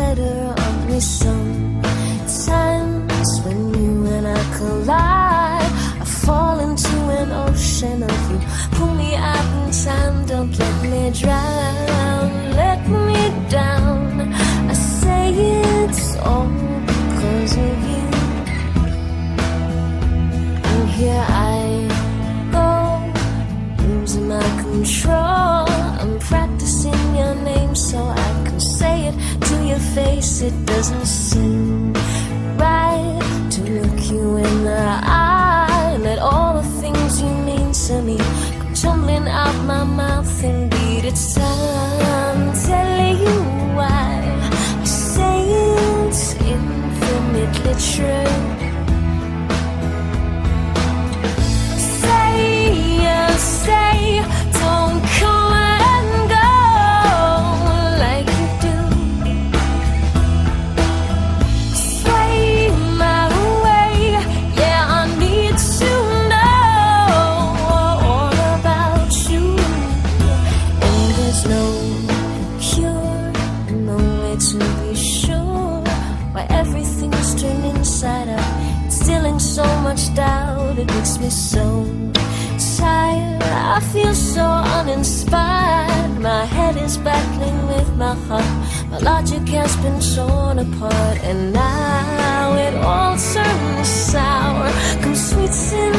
better of me sometimes. When you and I collide, I fall into an ocean of you. Pull me out in time, don't let me drown. Let me down, I say it's all because of you. And here I go, losing my control. I'm practicing your name so I can say it to your face. It doesn't seem right to look you in the eye. Let all the things you mean to me come tumbling out my mouth. Indeed, it's time telling you why I say it's infinitely true. Say, don't come and go like you do. Sway my way, yeah, I need to know all about you. And there's no cure, no way to be sure why everything's turned inside out, instilling so much doubt. It makes me so tired, I feel so uninspired. My head is battling with my heart. My logic has been torn apart, and now it all turns sour. Come sweet sin